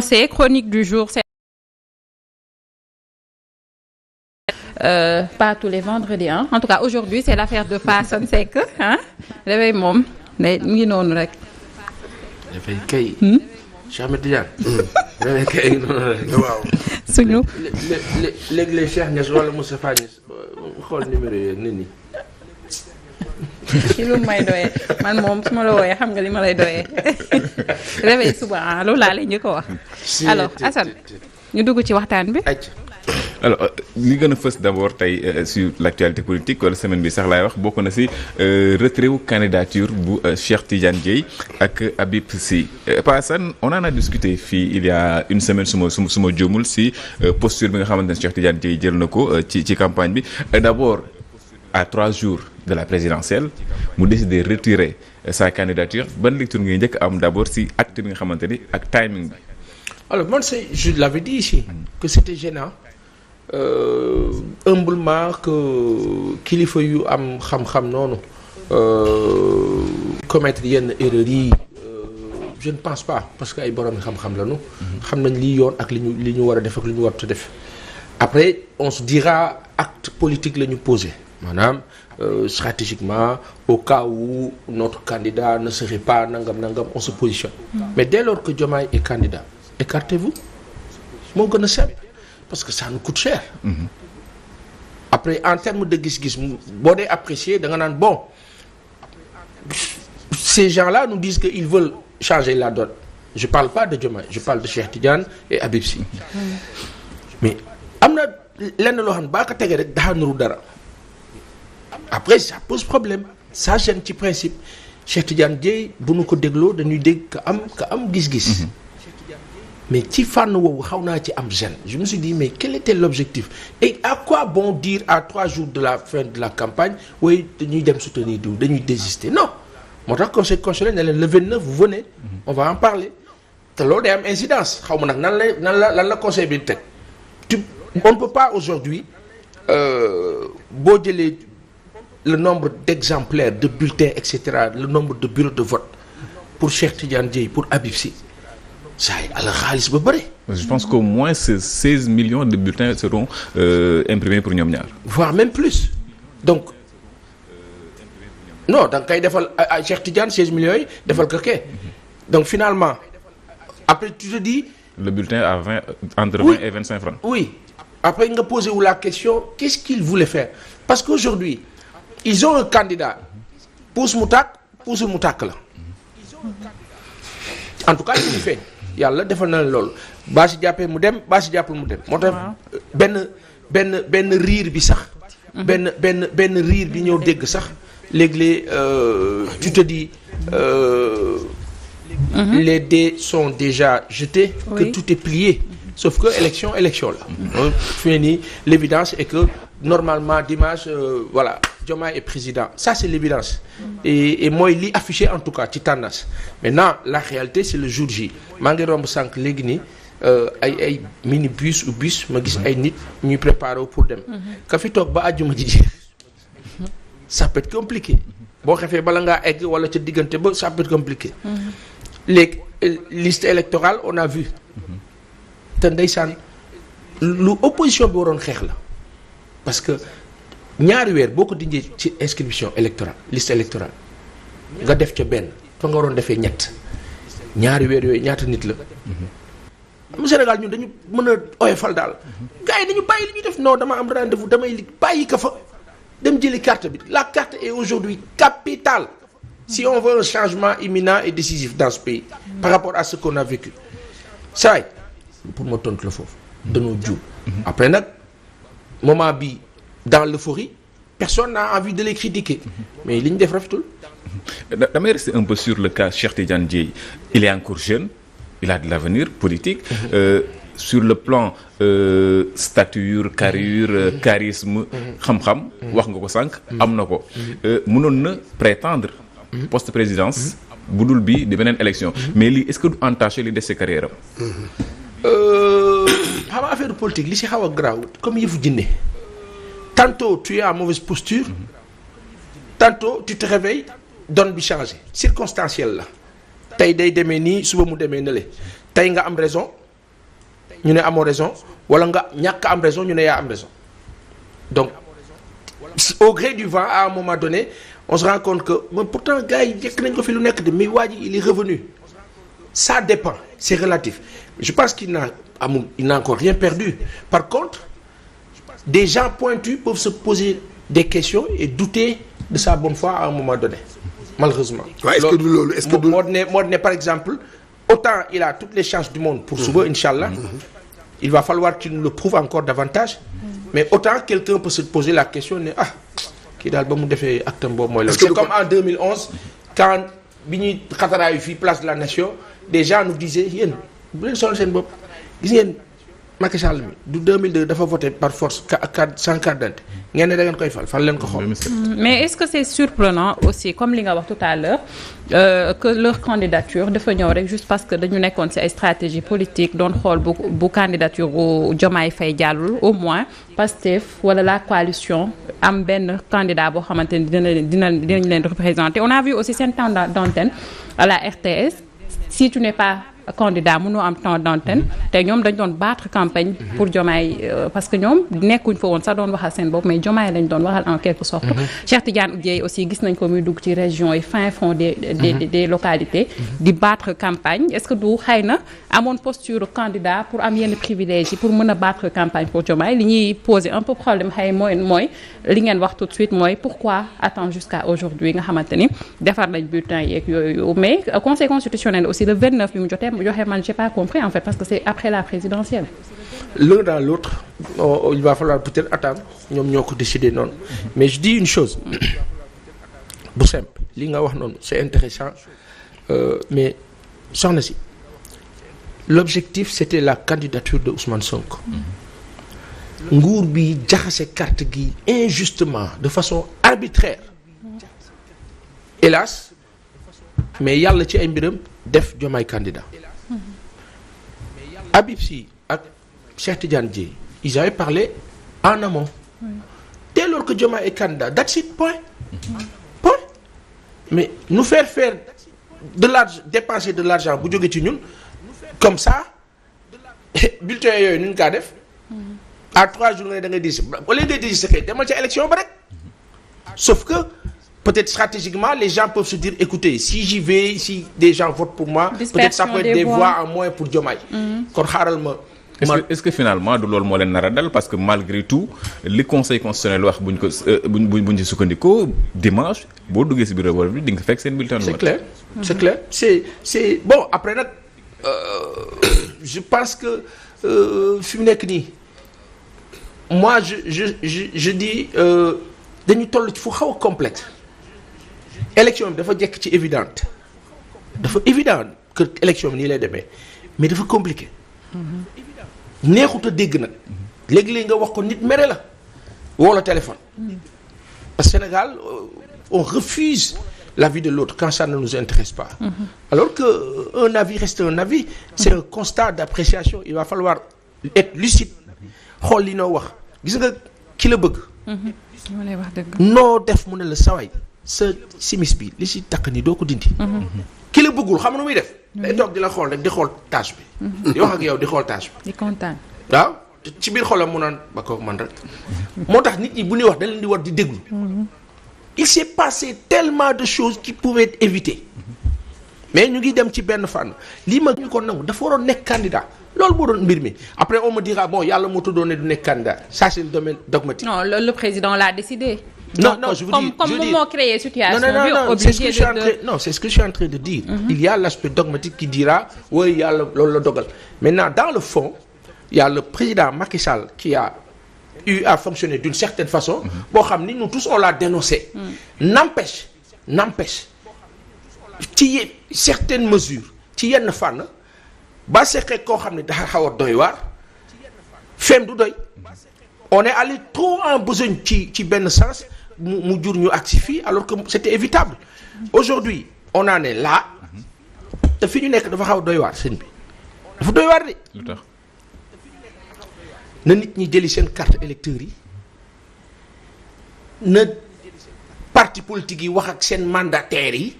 C'est chronique du jour. C'est pas tous les vendredis hein. En tout cas aujourd'hui c'est l'affaire de Pa Assane Seck ah dafay moom day mu ngi noonu rek. dafay kay. Cheikh Ahmed Tidiane. dafay kay noonu rek waaw. suñu léeg-léeg Cheikh Niass wala Moustapha Niass xool numéro yooyu nit ñi. ci lu may doyee man moom su ma la wooyee xam nga li ma lay doyee réveil suba ah loolu laa lay ñu ko wax. alors Assane ñu dugg ci waxtaan bi. alors li gën a fës d'abord tey sur l'actualité politique wala semaine bi sax laay wax bokk na ci retrait wu candidature bu Cheikh Tidiane Dièye ak Habib Sy. Pa Assane on en a discuté fii il y a une semaine su ma juumul ci posture bi nga xamante ne Cheikh Tidiane Dièye jël na ko ci campagne bi d'abord à 3 jours de la présidentielle mu décidé retirer sa candidature ban lecture ngay njëkk am d'abord ci acte bi nga xamante ni ak timing bi. Alors moi je l'avais dit ici que c'était gênant. Humblement que kilifa yu am xam-xam noonu commettre yenn erreurs yi je ne pense pas parce que ay borom xam-xam lañu. xam nañ li yoon ak li ñu war a def ak li ñu warut a def. Après on se dira acte politique la ñu posé maanaam stratégiquement au cas où notre candidat ne serait pas nangam on se positionne. Mais dès lors que Diomaye est candidat écartez-vous moo gën a simple. Parce que ça nous coûte cher. Après en termes de gis-gis boo dee apprécier da nga naan bon ces gens-là nous disent qu'ils veulent changer la donne. Je parle pas de Diomaye je parle de Cheikh Tidiane et Habib Sy. Mais am na lenn loo xam ne baa ko tegee rek daa nuru dara. Après ça pose problème ça gêne ci principe Cheikh Tidiane Dièye bu nu ko dégloo dañuy dégg ka am gis-gis. Mais ci fànn woowu xaw naa ci am gêne je me suis dit mais quel était l'objectif et à quoi bon dire à 3 jours de la fin de la campagne oui dañuy dem soutenir diw dañuy désister non moo tax conseil constitutionnel ne leen le 29 vous venez on va en parler te loolu day am incidence xaw ma nag lan la conseil bi teg on ne peut pas aujourd'hui boo jëlee le nombre d'exemplaires de bulletins etc le nombre de bureaux de vote pour Cheikh Tidiane Dièye pour Habib Sy saa yi ala xaalis ba bëri. Je pense qu'au moins 16 millions de bulletins seront imprimés pour ñoom ñaar. Voire même plus donc non da nga koy defal à Cheikh Tidiane 16 millions yi defal ko kee donc finalement après tu te dis. Le bulletin à entre 20 et 25 francs. Oui après nga posé wu la question qu'est-ce qu'ils voulaient faire parce qu'aujourd'hui ils ont un candidat puus mu tàkk puusul mu tàkk la en tout cas li ñu feeñ. Yàlla defal na leen loolu baa si jàppee mu dem baa si jàppul mu dem moo tax benn riir bi sax benn riir bi ñëw dégg sax léeg-léeg tu te dis les dés sont déjà jetés que tout est plié sauf que élection la fi ne nii l'évidence est que normalement dimanche voilà Diomaye est président ça c'est l'évidence et mooy li affiché en tout cas ci tendance maintenant la réalité c'est le jour J maa ngi romb sànq léegi nii ay mini bus ou bus ma gis ay nit ñuy préparer pour dem ka fi toog ba àjjuma ji ça peut être compliqué boo xefee bala ngaa egg wala ca diggante ba ça peut être compliqué léegi liste électorale on a vu te ndeysaan lu opposition bi waroon xeex la parce que ñaari weer boo ko dindee ci inscription électorale liste électorale nga def ca benn fa nga waroon defee ñett ñaari weer yooyu ñaata nit la. mu Sénégal ñun dañu mën a oyofal daal gars yi dañu bàyyi li ñuy def non dama am rendez-vous damay bàyyi ka fa dem jëli carte bi la carte est aujourd'hui capitale si on veut un changement imminent et décisif dans ce pays par rapport à ce qu'on a vécu saa pour ma tontu la foofu dañoo juum après nag moment bi dans l'euphorie personne n'a envie de les critiquer mais li ñu def rafetul. damay rester un peu sur le cas Cheikh Tidiane Dièye il est encore jeune il a de l'avenir politique sur le plan stature carrure charisme xam-xam wax nga ko sànq am na ko mënoon na prétendre poste présidence bu dul bi di beneen élection mais lii est-ce que du entaché li des ci carrière am xam nga affaire politique li ci xaw a graaw comme yëfu jinne tantôt tu es en mauvaise posture tantôt tu te réveilles donne bi changé circonstanciel la tey day demee nii suba mu demee na le tey nga am raison ñu ne amoo raison wala nga ñàkk am raison ñu ne yaa am raison donc au gré du vent à un moment donné on se rend compte que mais pourtant gars yi jekk nañ ko fi lu nekk de mais waa ji il est revenu ça dépend c'est relatif je pense qu'il n'a encore rien perdu par contre des gens pointus peuvent se poser des questions et douter de sa bonne foi à un moment donné malheureusement. Ouais, est-ce que du loolu est-ce que du moo ne par exemple autant il a toutes les chances du monde pour suba inchallah il va falloir qu'il nous le prouve encore davantage mais autant quelqu'un peut se poser la question ne kii daal ba mu defee acte boobu mooy la. c'est comme en 2011 quand bi ñuy xataraayu fii place de la nation des gens nous disaient yéen bu leen sonal seen bopp gis ngeen Macky Sall mi du 2002 dafa voté par force sans carte d'identité ngeen ne da ngeen koy fal leen ko xool. mais est-ce que c'est surprenant aussi comme li nga wax tout à l'heure que leur candidature dafa ñëw rek juste parce que dañu nekkoon ci ay stratégie politique doon xool bu candidature bu Diomaye Faye jàllul au moins Pastef wala la coalition am benn candidat boo xamante ni dinañ leen représenter on a vu aussi seen temps d'antenne à la RTS si tu n'es pas candidat mënoo am temps d'antenne te ñoom dañ doon battre campagne pour Diomaye parce que ñoom nekkuñ fa woon sax doon waxal seen bopp mais Diomaye lañ doon waxal en quelque sorte. Cheikh Tidiane Dièye aussi gis nañ ko muy dugg ci région yi fin fond des localités di battre campagne est-ce que du xëy na amoon posture candidat pour am yenn privilèges yi pour mën a battre campagne pour Diomaye li ñuy poser un peu problème xëy mooy li ngeen wax tout de suite mooy pourquoi attendre jusqu'à aujourd'hui nga xamante ni defar nañ bulletin yeeg yooyu mais conseil constitutionnel aussi le 29 bi mu jotee man j'ai pas compris en fait parce que c'est après la présidentielle. L'un dans l'autre il va falloir peut-être attendre ñoom ñoo ko décider noonu mais je dis une chose bu simple li nga wax noonu c'est intéressant mais soxna si l'objectif c'était la candidature de Ousmane Sonko. nguur bi jaxase carte gi injustement de façon arbitraire hélas mais yàlla ci ay mbiram def Diomaye candidat. Habib Sy ak Cheikh Tidiane Dièye ils avaient parlé en amont. Dès lors que Diomaye est candidat that's it point. Mais nous faire dépenser de l'argent bu jóge ci ñun comme ça bulletin yooyu nu ñu kaa def. à 3 jours nga ne da ngay di au lieu de dire kay demal ca élection ba rek sauf que. Peut-être stratégiquement, les gens peuvent se dire, écoutez, si j'y vais, si des gens votent pour moi, peut-être ça peut être des voix en moins pour Diomaye. Kon xaaral ma. Est-ce que finalement du loolu moo leen nar a dal parce que malgré tout li conseil constitutionnel wax buñ ci sukkandikoo dimanche boo duggee ci bureau bi di nga fekk seen bulletin de vote. C'est clair. C'est bon après nag je pense que fi mu nekk nii moi je dis dañu toll ci fu xaw a complexe. élection bi dafa jekk ci évident que élection bi nii lay demee mais dafa compliqué neexut a dégg nag léegi-léegi nga wax ko nit mere la woo la téléphone parce que Sénégal on refuse l'avis de l'autre quand ça ne nous intéresse pas alors que un avis reste un avis c'est un constat d'appréciation il va falloir être lucide xool li noo wax gis nga ki la bëgg noo def mu ne la saway sa simis bi li si takk ni doo ko dindi. ki la bëggul xam nu muy def. day toog di la xool rek di xool tâche bi. di wax ak yow di xool tâche bi. di kontaan. waaw ci biir xolam mu naan ba kooku man rek. moo tax nit ñi bu ñuy wax da leen di war di déglu. il s'est passé tellement de choses qui pouvaient être évitées. mais ñu ngi dem ci benn fànn lii ma ñu ko nangu dafa waroon nekk candidat loolu moo doon mbir mi après on me dira bon yàlla moo tuddoon ne du nekk candidat ça c'est le domaine dogmatique. non le président l'a décidé. Non, je vous dis. Comme moo créé situation. Non, c'est ce que je suis en train de dire. Il y a l'aspect dogmatique qui dira oui yàlla loolu la dogal maintenant dans le fond il y a le président Macky Sall qui a eu à fonctionner d'une certaine façon. boo xam ni nous tous on l'a dénoncé. n'empêche ci certaines mesures ci yenn fànn ba seqee koo xam ne dafa xaw a doy waar fem du doy on est allé trop en besogne ci benn sens. mu jur ñu agsi fii alors que c'était évitable aujourd'hui on en est là te fi ñu nekk dafa xaw doy waar sëñ bi dafa doy waar de. lu tax na nit ñi jëli seen carte électeur yi na parti politique yi wax ak seen mandataires yi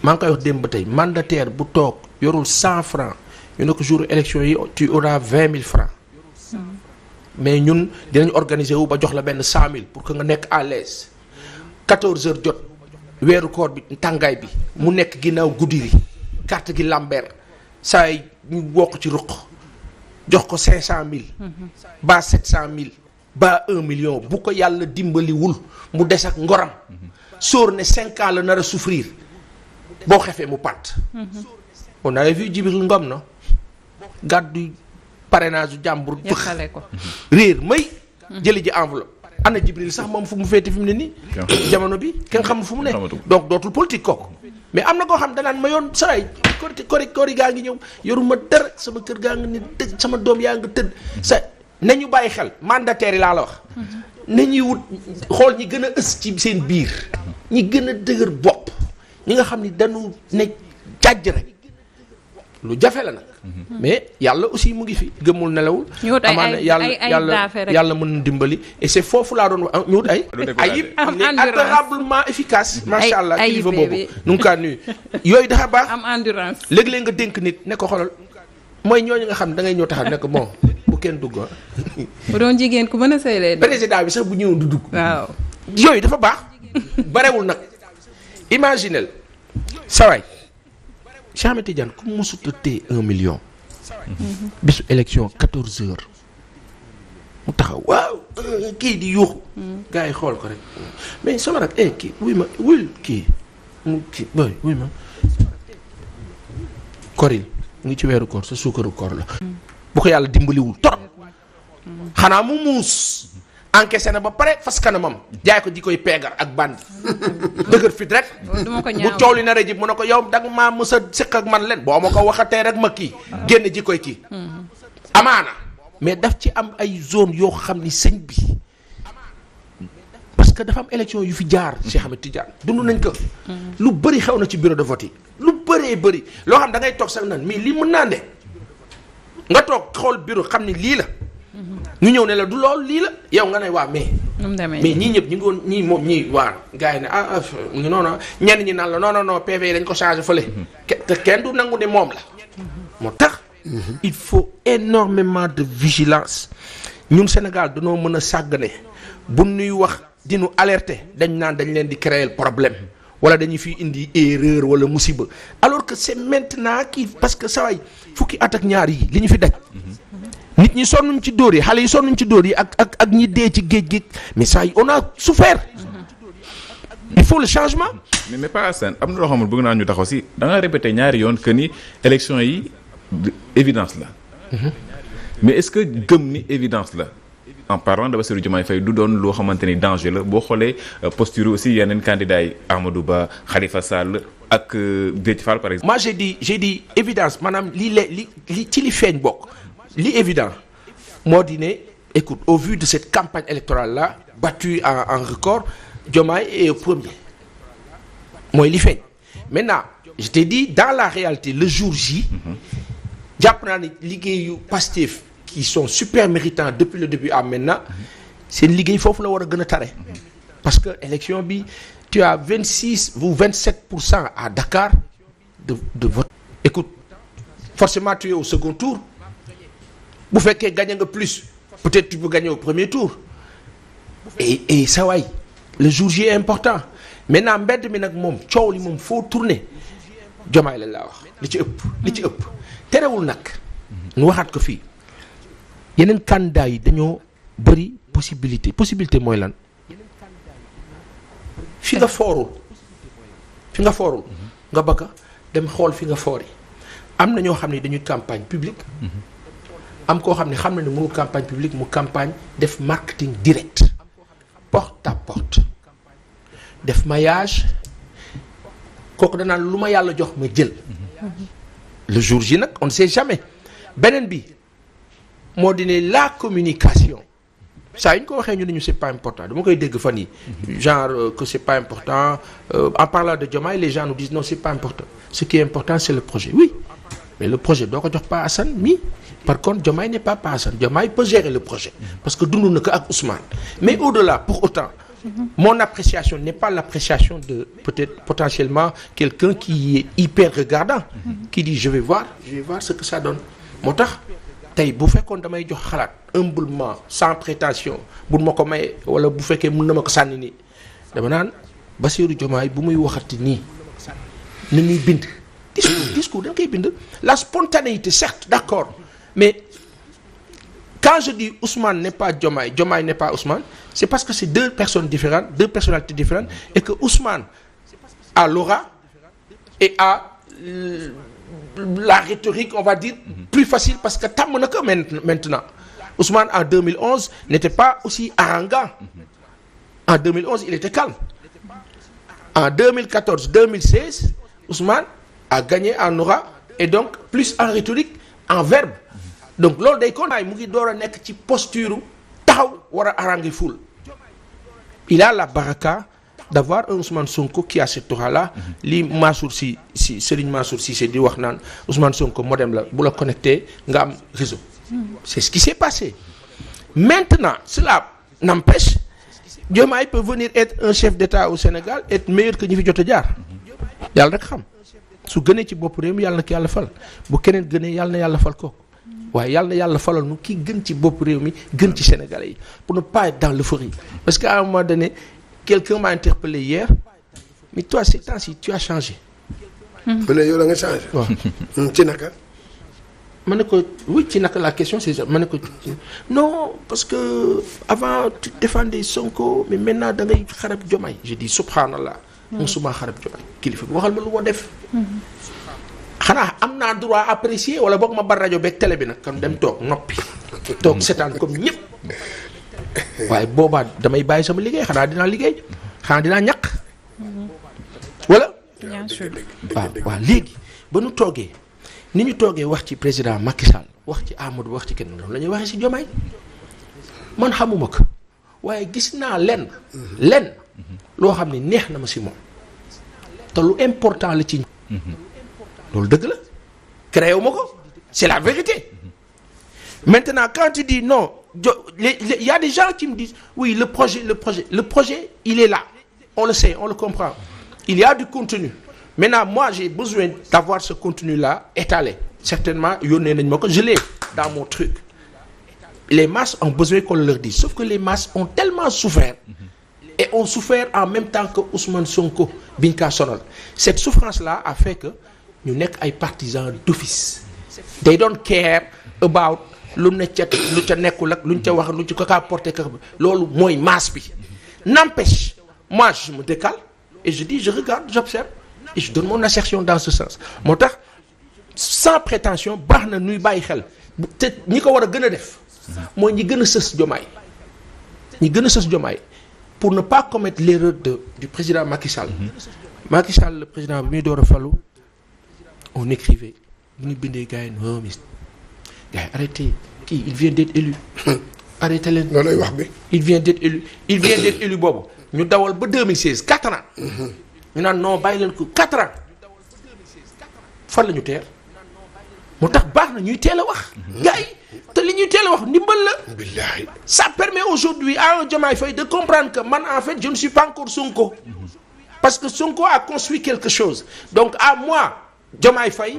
maa ngi koy wax démb ba tey mandataire bu toog yorul 100 francs ñu ne ko jour élection yi tu auras 20 000 francs mais ñun dinañ organiser wu ba jox la benn 100 000 pour que nga nekk à l'aise 14 heures jot weeru koor bi tàngaay bi mu nekk ginnaaw Goudiri carte gi Lambert saa yi ñu wokk ci ruq jox ko 500 000 ba 700 000 ba 1 million bu ko yàlla dimbaliwul mu des ak ngoram sóor ne 5 ans la nar a souffrir boo xefee mu pàtt on avait vu Djibril Ngom na gàddu parrainage jàmbur yàqale ko réer may jëli ji enveloppe ana Djibril sax moom fu mu féete fi mu ne nii jamono bi kenn xamul fu mu ne donc dootul politique kooku mais am na koo xam danaan ma yoon saray kori gaa ngi ñëw yoruma dara sama kër gaa ngi ne tëdd sama doom yaa nga tëdd sa nañu bàyyi xel mandataire yi laa la wax nañuy wut xool ñi gën a ës ci seen biir ñi gën a dëgër bopp ñi nga xam ni dañu ne jàjj rek lu jafe la nag mais yàlla aussi mu ngi fi gëmul nelawul amaana yàlla mën na dimbali et c'est foofu laa doon wax ñu wut ay ayib admirablement efficace macha allah kilifa boobu nu ngi kaa nuyu yooyu dafa baax am endurance léeg-léeg nga dénk nit ne ko xoolal mooy ñooñu nga xam ne da ngay ñëw taxaw ne ko bon bu kenn dugg bu doon jigéen ku mën a sëy lay président bi sax bu ñëw du dugg waaw yooyu dafa baax barewul nag imaginel sawaay Cheikh Ahmed Tidiane ku mësut a téye 1 million bisu élection 14 heures mu taxaw waaw kii di yuuxu gars yi xool ko rek mais sama rak kii wuy ma wul kii mu kii boy wuy ma koril ngi ci weeru koor sa suukaru koor la bu ko yàlla dimbaliwul torop xanaa mu muus encaissé na ba pare fas kanamam jaay ko ji koy peegar ak bandi dëgër fit rek bu coow li na rëjib mu ne ko yow danga maa mës a siq ak man leen boo ma ko waxatee rek ma kii génn ji koy kii amaana mais daf ci am ay zone yoo xam ni sëñ bi parce que dafa am élection yu fi jaar Cheikh Ahmed Tidiane dund nañ ko lu bëri xew na ci bureau de vote yi lu bëree bëri loo xam da ngay toog sax nan mais lii mën naa ne nga toog xool bureau xam ni lii la ñu ñëw ne la du loolu lii la yow nga ne waa mais ñii ñëpp ñu ngi woon ñii moom ñii waa gars yi ne mu ngi noonu ñenn ñi naan la non PV yi dañ ko changé fële te kenn du nangu ne moom la moo tax il faut énormément de vigilance ñun Sénégal dañoo mën a sàggane bu nuy wax di nu alerter dañ naan dañ leen di créer problème wala dañuy fi indi erreur wala musiba alors que c'est maintenant kii parce que saa waay fukki at ak ñaar yi li ñu fi daj nit ñi sonnuñ ci dóor yi xale yi sonnuñ ci dóor yi ak ñi dee ci géej gi mais ça on a souffert il faut le changement. mais pas Assane am na loo xamul bëgg naa ñu taxaw si da nga répété ñaari yoon que ni élection yi évidence la. mais est-ce que gëm ni évidence la en parlant de Bassirou Diomaye Faye du doon loo xamante ni danger la boo xoolee posture aussi yeneen candidats yi Amadou Ba Khalifa Sall ak Déthié Fall par exemple. moi j'ai dit évidence maanaam li ci li feeñ bokk. li évident moo di ne écoute au vu de cette campagne électorale là battue en record Diomaye est au premier mooy li feeñ maintenant je t'ai dit dans la réalité le jour J jàpp naa ne liggéeyu Pastef qui sont super méritants depuis le début à maintenant seen liggéey foofu la war a gën a tare parce que élection bi tu as 26 ou 27% à Dakar de vote écoute forcément tu es au second tour bu fekkee gagné nga plus peut-être tu peux gagner au premier tour et ça waay le jour J est important maintenant mbedd mi nag moom coow li moom foo tourner Diomaye lañ laa wax li ci ëpp terewul nag nu waxaat ko fii yeneen candidats yi dañoo bëri possibilité mooy lan fi nga foorul nga bëgg dem xool fi nga foori am na ñoo xam ne dañuy campagne publique am koo xam ne xam na ne mënu campagne publique mu campagne def marketing direct porte à porte def maillage kooku danaan lu ma yàlla jox ma jël le jour J nag on ne sait jamais beneen bi moo di ne la communication saa yu ñu ko waxee ñu ne ñu c'est pas important dama koy dégg fan yi genre que c'est pas important en parlant de Diomaye les gens nous disent non c'est pas important ce qui est important c'est le projet oui mais le projet doo ko jox pas Assane mi par contre Diomaye n'est pas Assane Diomaye peut gérer le projet parce que dund na ko ak Ousmane mais au-delà pour autant Mon appréciation n'est pas l'appréciation de peut-être potentiellement quelqu'un qui est hyper regardant, qui dit je vais voir ce que ça donne. moo tax tey bu fekkoon damay jox xalaat humblement sans prétention bu ma ko may wala bu fekkee mën na ma ko sànni nii dama naan Bassirou Diomaye bu muy waxati nii na ñuy bind discours da nga koy bind la spontanéité certes d'accord mais quand je dis Ousmane n'est pas Diomaye, Diomaye n'est pas Ousmane, c'est parce que c'est deux personnes différentes, deux personnalités différentes, et que Ousmane a l'aura et a la rhétorique, on va dire, plus facile parce que tàmm na ko maintenant. Ousmane en 2011 n'était pas aussi arrogant. En 2011, il était calme. En 2014-2016, Ousmane a gagné en aura et donc plus en rhétorique, en verbe. Donc loolu day kon mu ngi door a nekk ci posture taxaw war a haranguer foule. Il a la baraka d'avoir un Ousmane Sonko qui a cette aura-là. Li Serigne Mansour Cissé di wax naan Ousmane Sonko modem la bu la connecté nga am réseau. C'est ce qui s'est passé. Maintenant, cela n'empêche, Diomaye peut venir être un chef d'État au Sénégal, être meilleur que ñi fi jot a jaar. Yàlla rek xam su gënee ci bopp réew mi yàlla na ko yàlla fal bu keneen gënee yàlla na yàlla fal ko. waaye yàlla na yàlla falal nu ki gën ci bopp réew mi gën ci Sénégalais yi pour ne pas être dans l'euphorie parce qu'à un moment donné quelqu'un m'a interpellé hier mais toi ces temps-ci tu as changé. ba léegi yow da nga changé. waaw ci naka. ma ne ko oui ci naka la question c'est ça ma ne ko non parce que avant tu défendais Sonko mais maintenant da ngay xarab Diomaye je dis subhanallah. musuma xarab Diomaye kilifa bi waxal ma lu ma def. xanaa am naa droit apprécier wala boog ma bar rajo beeg télé bi nag kon dem toog noppi toog seetaan comme ñëpp waaye boobaa damay bàyyi sama liggéey xanaa dinaa liggéey xanaa dinaa ñaq wala. waaw léegi ba nu toogee ni ñu toogee wax ci président Macky Sall wax ci Amadou wax ci kenn noonu la ñuy waxee si Diomaye man xamuma ko waaye gis naa lenn loo xam ne neex na ma si moom te lu important la ci. loolu dëgg la créé wu ma ko c'est la vérité maintenant quand tu dis non il y a des gens qui me disent oui le projet il est là on le sait on le comprend il y a du contenu maintenant moi j'ai besoin d'avoir ce contenu là étalé certainement yónnee nañ ma ko je l'ai dans mon truc les masses ont besoin qu'on leur dise sauf que les masses ont tellement souffert et ont souffert en même temps que Ousmane Sonko biñ kaa sonal cette souffrance là a fait que ñu nekk ay partisans d'office they don't care about lu ca nekkul ak luñ ca wax lu ci ko kaa porté ka loolu mooy masse bi n'empêche moi je me décale et je dis je regarde j'observe et je donne mon assertion dans ce sens moo tax sans prétention baax na nuy bàyyi xel te ñi ko war a gën a def mooy ñi gën a sës Diomaye pour ne pas commettre l'erreur du président Macky Sall. Macky Sall le président bi muy door a falu on écrivait bu ñu bindee gars yi non mais gars yi arrêtez kii il vient d'être élu arrêtez leen. loolu lay wax bi. il vient d'être élu boobu ñu dawal ba 2016 4 ans. ñu naan non bàyyi leen ko 4 ans fan la ñu teer moo tax baax na ñuy teel a wax. gars yi te li ñuy teel a wax ndimbal la. billahi ça permet aujourd'hui à un Diomaye Faye de comprendre que man en fait je ne suis pas encore Sonko. parce que Sonko a construit quelque chose donc à moi. Diomaye Faye,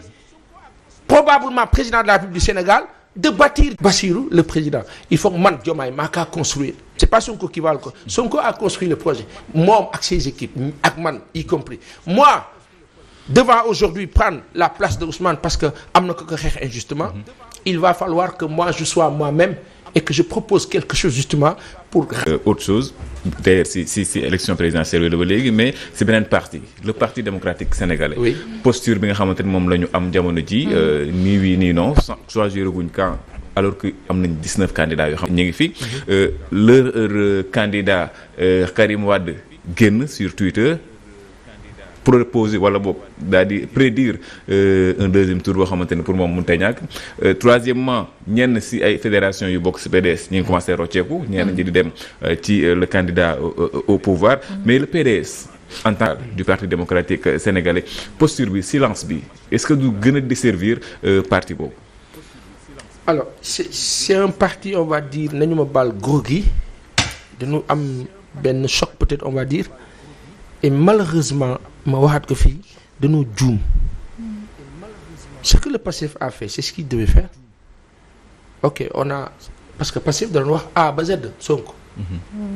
probablement président de la République du Sénégal, de bâtir Bassirou, le président. Il faut que man, Diomaye, m'a qu'à construire. C'est pas Sonko qui va le construire. Sonko a construit le projet. Moi, avec ses équipes, avec man, y compris. Moi, devant aujourd'hui prendre la place de Ousmane parce que amna ko xeex injustement, il va falloir que moi, je sois moi-même et que je propose quelque chose justement pour... autre chose, d'ailleurs si élection présidentielle la ba léegi mais c'est beneen parti le parti démocratique sénégalais. Oui. Posture bi nga xamante ni moom la ñu am jamono ji nii oui nii non choisir guñ camp alors que am nañ 19 candidats yoo xam ñu ngi fi. leur candidat Karim Wade génn sur Twitter proposer wala boog daal di prédire un deuxième tour boo xamante ne pour moom mënut a ñàkk troisièmement ñenn si ay fédération yu bokk si PDS ñu ngi commencé rocceeku ñenn ñi di dem ci le candidat au pouvoir mais le PDS en tant que du Parti démocratique sénégalais posture bi silence bi est-ce que du gën a desservir parti boobu. alors c'est un parti on va dire nañu ma baal góor gi dañu am benn choc peut-être on va dire et malheureusement ma waxaat ko fii dañoo juum ce que le Pastef a fait c'est ce qu'il devait faire ok parce que Pastef da doon wax A ba Z Sonko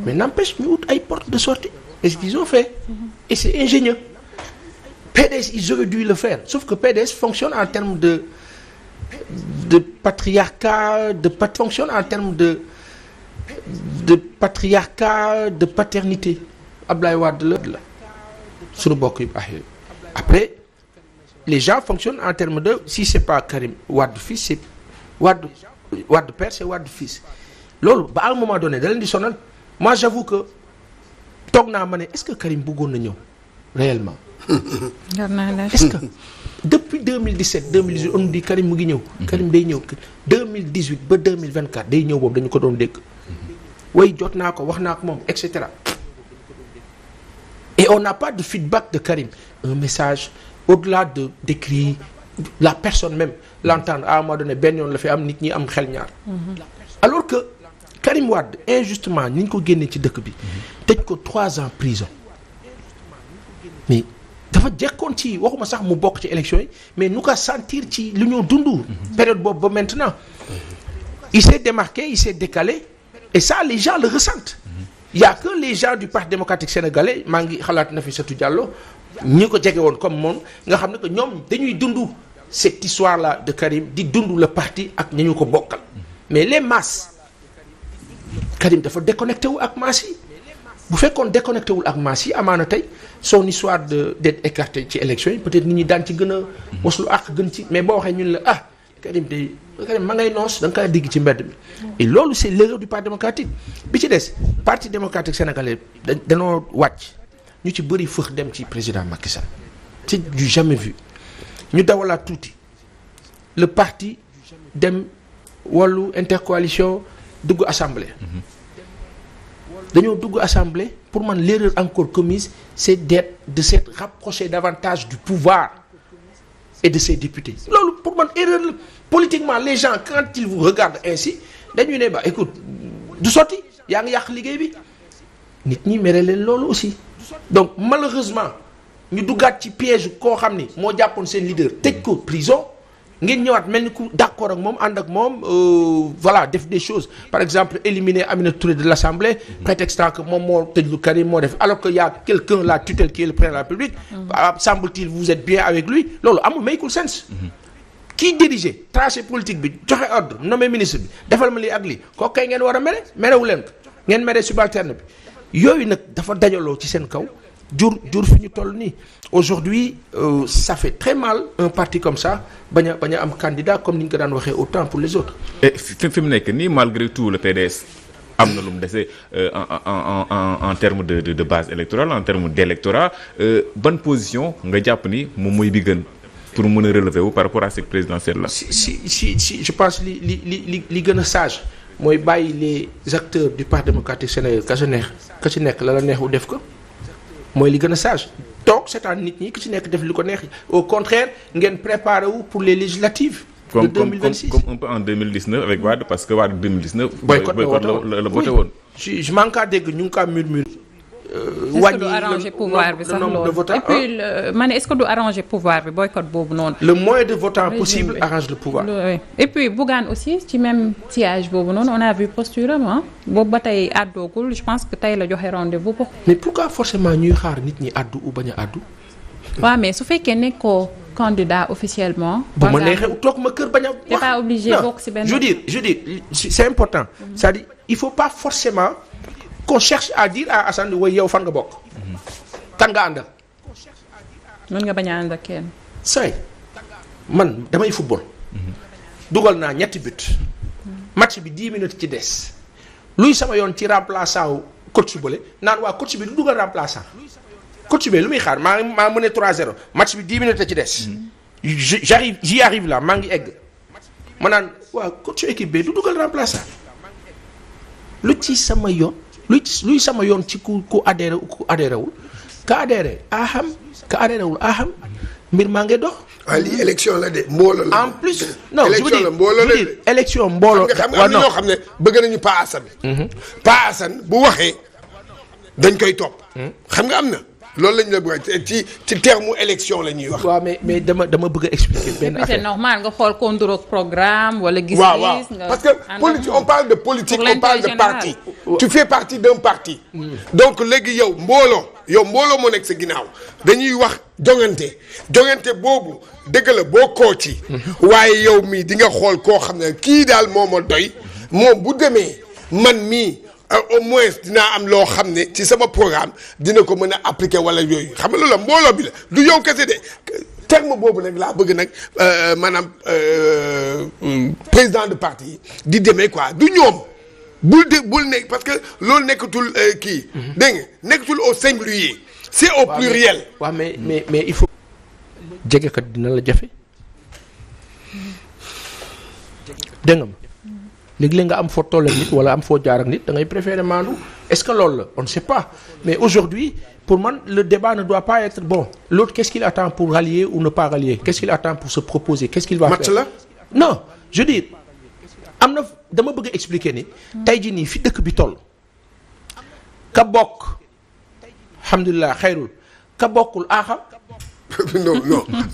mais n'empêche ñu wut ay portes de sortie et ce qu'ils ont fait et c'est ingénieux PDS ils auraient dû le faire sauf que PDS fonctionne en termes de patriarcat fonctionne en termes de patriarcat de paternité Ablaye Wade la suñu bokk yu baax yooyu après les gens fonctionnent en termes de si c'est pas Karim Wade fils c'est Wade père c'est Wade fils loolu ba à un moment donné da leen di sonal moi j'avoue que toog naa ma ne est-ce que Karim bëggoon na ñëw réellement est-ce que depuis 2017 2018 on dit Karim mu ngi ñëw Karim day ñëw 2018 ba 2024 day ñëw boobu dañu ko doon dégg way jot naa ko wax naa ko moom et cetera et on n'a pas de feedback de Karim un message au-delà d'écrit la personne même l'entendre à un moment donné benn yoon la fi am nit ñi am xel ñaar alors que Karim Wade injustement ni ñu ko génnee ci dëkk bi tëj ko 3 ans prison mais dafa jekkoon ci waxuma sax mu bokk ci élection yi mais nu ko sentir ci lu ñoo dund période boobu ba maintenant il s'est démarqué il s'est décalé et ça les gens le ressentent il y a que les gens du Parti démocratique sénégalais maa ngi xalaat Nafissatou Diallo ñi ko jege woon comme moom nga xam ne que ñoom dañuy dund cette histoire là de Karim di dund le parti ak ñi ñu ko bokkal mais les masses Karim dafa déconnecté wu ak masse yi bu fekkoon déconnecté wul ak masse yi amaana tey son histoire d'être écarté ci élection yi peut-être nit ñi daan ci gën a moslu ak gën ci mais boo waxee ñun la Karim ma ngay noos da nga koy digg ci mbedd mi et loolu c'est l'erreur du Parti démocratique bi ci des Parti démocratique sénégalais dañoo wàcc ñu ci bëri fëx dem ci président Macky Sall c'est du jamais vu ñu dawalaat tuuti le parti dem wàllu intercoalition dugg assemblée dañoo dugg assemblée pour man l'erreur encore commise c'est de s'être rapproché davantage du pouvoir et de ses députés loolu pour man erreur la politiquement les gens quand ils vous regardent ainsi dañuy ne écoute du sotti yaa ngi yàq liggéey bi nit ñi mere leen loolu aussi donc malheureusement ñu duggaat ci piège koo xam ni moo jàppoon seen leader tëj ko prison ngeen ñëwaat mel ni ku d'accord ak moom ànd ak moom voilà def des choses par exemple éliminer Aminata Touré de l'Assemblée prétextant que moom moo tëj lu Karim moo def alors que y a quelqu'un la tutelle qui est le président de la République semble-t-il vous êtes bien avec lui loolu amul maykul sens kii diriger tracé politique bi joxe ordre nommé ministre bi defal ma lii ak lii kooku kay ngeen war a mere merewu leen ko ngeen mere subalterne bi yooyu nag dafa dajaloo ci seen kaw jur fi ñu toll nii aujourd'hui ça fait très mal un parti comme ça bañ a am candidat comme ni ñu ko daan waxee autant pour les autres. et fi mu nekk nii malgré tout le PDS am na lu mu dese en termes de base électorale en termes d'électorat ban position nga jàpp ni moom mooy bi gën pour mën a relever wu par rapport à cette présidentielle là. si je pense li gën a sage mooy bàyyi les acteurs du Parti démocratique sénégalais ka ci nekk la neexu def ko. mooy li gën a sage donc c'est-à-dire nit ñi ku ci nekk def li ko neex au contraire ngeen préparé wu pour les législatives de 2026 comme un peu en 2019 avec Wade parce que Wade 2019 boycott la voté woon je manque à dégg ñu ngi kaa murmure est-ce que du arranger pouvoir bi sax loolu et puis ma ne est-ce que du arranger pouvoir bi boycott boobu noonu le moins de votants possible arrange le pouvoir et puis Bougane aussi ci même sillage boobu noonu on a vu posture am boobu ba tey àddoogul je pense que tey la joxe rendez-vous pour mais pourquoi forcément ñuy xaar nit ñi àddu ou bañ a àddu waaw mais su fekkee nekkoo candidat officiellement bu ma neexee toog ma kër bañ a wax t'es pas obligé bokk ci benn je veux dire c'est important c'est-à-dire il faut pas forcément qu'on cherche à dire à Assane way yow fan nga bokk kan nga àndal mën nga bañ a ànd ak kenn say man damay football dugal naa 3 buts match bi 10 minutes ci des luy sama yoon ci remplaçant wu coach su bële naan waa coach bi du dugal remplaçant coach bi lu muy xaar maa mëne 3-0 match bi 10 minutes ci des j'y arrive là maa ngi egg ma naan waa coach équipe bi du dugal remplaçant lu ci sama yoon luy sama yoon ci ku adhéré wul ka adhéré aham ka adhéré wul aham mbir maa ngi dox. waaw lii élection la de mbooloo la. en plus non élection la mbooloo la de élection mbooloo. xam nga am na ñoo xam ne bëgg nañu Pa Assane. Pa Assane bu waxee dañ koy topp. xam nga am na. loolu lañ la bëgg ci terme élection la ñuy wax. waaw mais dama bëgg a expliquer benn affaire. c'est normal nga xool contre programme wala gis-gis. waaw parce que politique on parle de politique on parle de parti. tu fais partie d'un parti. donc léegi yow mbooloo moo nekk sa ginnaaw dañuy wax jongante boobu dëgg la boo koo ci. waaye yow mii di nga xool koo xam ne kii daal moo ma doy moom bu demee man mii. au moins dinaa am loo xam ne ci sama programme dina ko mën a appliquer wala yooyu xam nga loolu la mbooloo bi la du yow kese de terme boobu nag laa bëgg nag maanaam président de parti yi di demee quoi du ñoom bul nekk parce que loolu nekkatul kii. dégg nga nekkatul au singulier c'est au pluriel. waaw mais il faut. jege kat dina la jafe dégg nga. léegi-léeg nga am foo toll ak nit wala am foo jaar ak nit da ngay préférer maandu est-ce que loolu la on ne sait pas mais aujourd'hui pour man le débat ne doit pas être bon l'autre qu'est-ce qu'il attend pour rallier ou ne pas rallier qu'est-ce qu'il attend pour se proposer qu'est-ce qu'il va faire match la non je veux dire am na dama bëgg a expliquer ni tey jii nii fi dëkk bi toll ka bokk alhamdulilah xayrul ka bokkul aaxam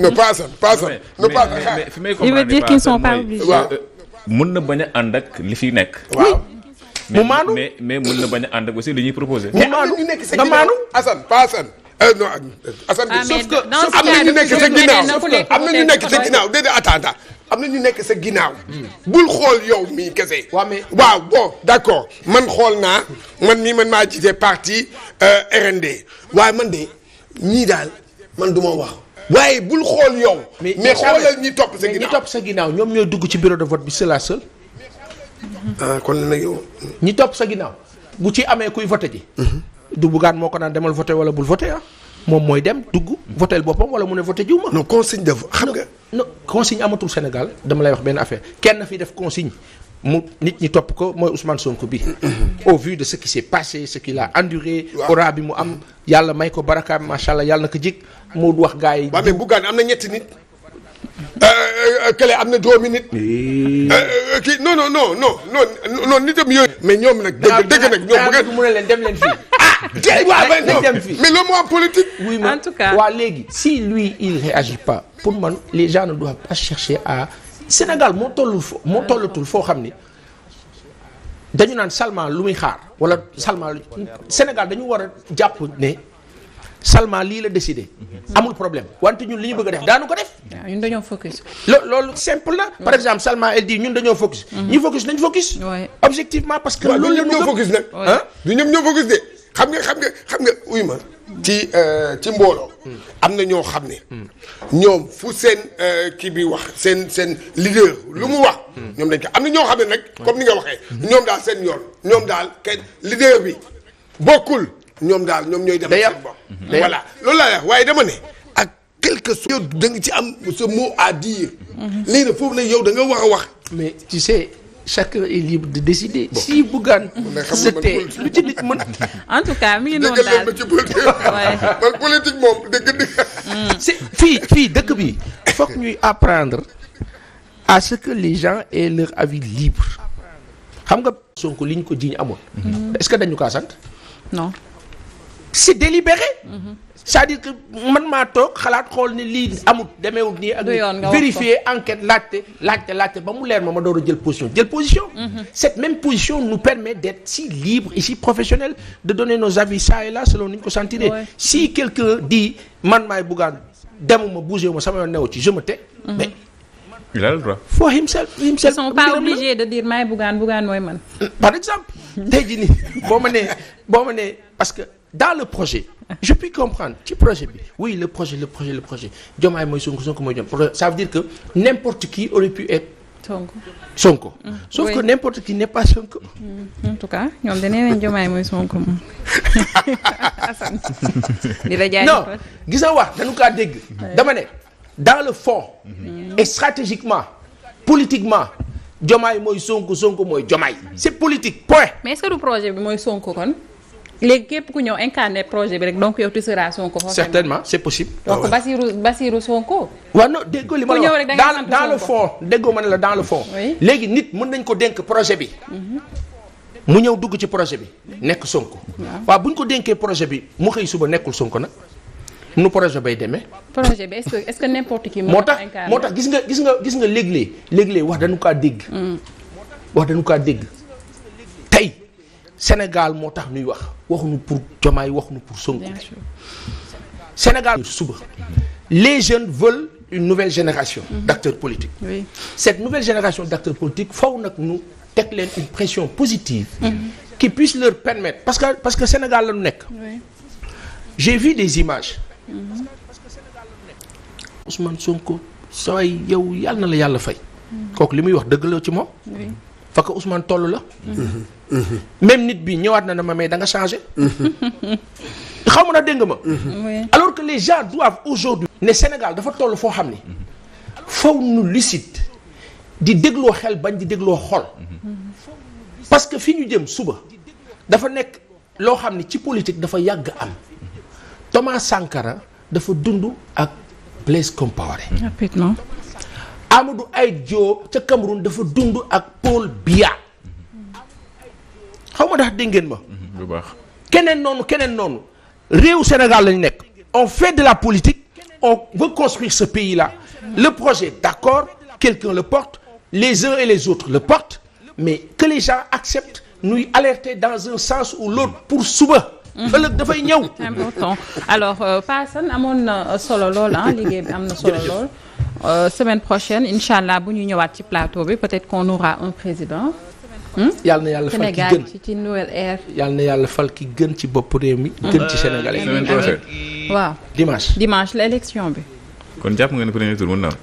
non pas ça non pas mais fi may il veut dire qu'ils sont pas obligés. mën na bañ a ànd ak li fi nekk. waaw mu maanu mais mën na bañ a ànd ak aussi li ñuy proposé. mu maanu ñu nekk sa ginnaaw Assane pas Assane. non Assane. mais am na ñu nekk sa ginnaaw am na ñu nekk sa ginnaaw déedéet attends am na ñu nekk sa ginnaaw. bul xool yow mii kese. waaw bon d'accord man xool naa man maa jiite parti RND waaye man de ñii daal man du ma wax. waaye bul xool yow. mais xoolal ñi topp sa ginnaaw ñi topp sa ginnaaw ñoom ñooy dugg ci bureau de vote bi c'est la seule. kon nag yow. ñi topp sa ginnaaw bu ci amee kuy voté ji. du Bougane moo ko naan demal voté wala bul voté moom mooy dem dugg voté boppam wala mu ne voté jiw ma. non consigne de xam nga. non consigne amatul Sénégal dama lay wax benn affaire kenn fi def consigne mu nit ñi topp ko mooy Ousmane Sonko bi. au vu de ce qui s'est passé ce qu'il a enduré. aura bi mu am yàlla may ko barakaam macha allah yàlla na ko jig mu wax gars yi. waaw mais Bougane am na ñetti nit. kële am na doomi nit. kii non nitam yooyu. mais ñoom nag dëgg nag ñoom Bougane mu ne leen dem leen fii. dem fii mais loolu moo am politique. oui en tout cas waa léegi si lui il réagit pas pour man les gens ne doivent pas chercher à. Sénégal moo tollatul foo xam ni dañu naan Salma lu muy xaar wala Salma Sénégal dañu war a jàpp ne Salma lii la décidé. amul problème wante ñun li ñu bëgg a def daanu ko def. waaw ñun dañoo focus. loolu simple na. par exemple Salma elle dit ñun dañoo focus. ñi focus nañ focus. objectivement parce que. loolu la ñu ñoo focus nag. du ñoom ñoo focus de xam nga uy ma. ci mbooloo. am na ñoo xam ne. ñoom fu seen kii bi wax seen leader lu mu wax. ñoom dañ ko am na ñoo xam ne nag comme ni nga waxee. ñoom daal seen yoon ñoom daal kenn leader bi bokkul ñoom daal ñoom ñooy. dem seen bopp voilà loolu laa wax waaye dama ne ak quelque chose. yow da nga ci am ce mot à dire. léegi nag foofu nag yow da nga war a wax. mais tu sais. chacun est libre de décider. si Bougane c'était lu ci nit mën. en tout cas mi ngi noonu daal dëgg ci politique. man politique moom dëgg. c'est fii dëkk bi faut que ñuy apprendre à ce que les gens aient leur avis libre xam nga. Sonko li ñu ko jiiñ amoon. est-ce que dañu kaa sant. non. c'est délibéré. c'est-à-dire que man maa toog xalaat xool ni lii amut demeewut nii ak vérifier enquête laajte ba mu leer ma door a jël position. Cette même position nous permet d'être si libre et si professionnel de donner nos avis ça et là selon ni ñu ko sentiree. Si quelqu'un dit man maay Bougane demuma bougé ma sama yoon newu ci je me tais. mais il a le droit. for himself. Ils sont pas obligés de dire maay Bougane mooy man. par exemple tey jii nii boo ma nee parce que dans le projet. je puis comprendre ci projet bi oui le projet Diomaye mooy Sonko mooy Diomaye ça veut dire que n'importe qui aurait pu être Sonko. sauf que n'importe qui n'est pas Sonko. en tout cas ñoom dañu ne Diomaye mooy Sonko moom. Assane. di la jaay non gis nga wax dañu kaa dégg. dama ne dans le fond. et stratégiquement politiquement Diomaye mooy Sonko mooy Diomaye. c'est politique point. mais est-ce que du projet bi mooy Sonko kon. léegi képp ku ñëw incarner projet bi rek donc yow tu seras Sonko. certainement c'est possible. donc Bassirou Sonko. waaw non déggoo li ma la wax dans le fond déggoo ma ne la dans le fond. léegi nit mën nañ ko dénk projet bi. mu ñëw dugg ci projet bi nekk Sonko. waaw bu ñu ko dénkee projet bi mu xëy suba nekkul Sonko nag nu projet bay demee. projet bi est-ce que n'importe qui. moo tax gis nga léeg-léeg wax dañu kaa dégg. wax dañu kaa dégg tey Sénégal moo tax ñuy waxuñu pour Diomaye waxuñu pour Sonko. Sénégal suba les jeunes veulent une nouvelle génération d'acteurs politiques. Oui. Cette nouvelle génération d'acteurs politiques faw nag ñu teg leen une pression positive. qui puisse leur permettre parce que Sénégal la ñu nekk. Oui. J'ai vu des images. Ousmane Sonko sooy yow yàlla na la yàlla fay. kooku li muy wax dëgg la ci moom. Oui. fa ko Ousmane toll la. même nit bi ñëwaat na ma mais da nga changé. xaw ma na dégg nga ma. Oui. alors que les gens doivent aujourd'hui ne Sénégal dafa toll foo xam ni faw nu lucide di dégloo xel bañ di dégloo xol. parce que fi ñu jëm suba dafa nekk loo xam ni ci politique dafa yàgg am. Thomas Sankara dafa dund ak Blaise Compaoré. Rapidement. Amadou Ahid Diop ca Cameroun dafa dund ak Paul Biya. xaw ma ndax dégg ngeen ma. bu baax. keneen noonu réew Sénégal lañu nekk. on fait de la politique on veut construire ce pays-là. Le projet d'accord quelqu'un le porte les uns et les autres le portent mais que les gens acceptent ñuy alerter dans un sens ou l'autre pour suba. ëllëg dafay ñëw. important alors Pa Assane amoon na solo lool liggéey bi am na solo lool. Semaine prochaine incha allah bu ñu ñëwaat ci plateau bi peut-être qu'on aura un président. yàlla na yàlla fal ki gën Sénégal ci nouvelle ère. yàlla na yàlla fal ki gën ci bopp réew mi. gën ci Sénégalais. semaine prochaine. waaw dimanche l'élection bi. kon jàpp nga ne premier tour mën na am.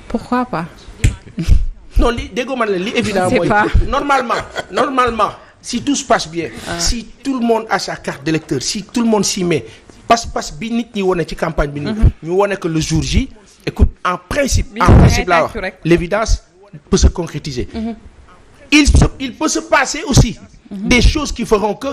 pourquoi pas. non li déggoo man la li évident mooy normalement si tout se passe bien. si tout le monde a sa carte d'électeur si tout le monde s'y met pas bi nit ñi wone ci campagne bi. ñu wone que le jour J. écoute en principe laa wax l'évidence peut se concrétiser. Il peut se passer aussi des choses qui feront que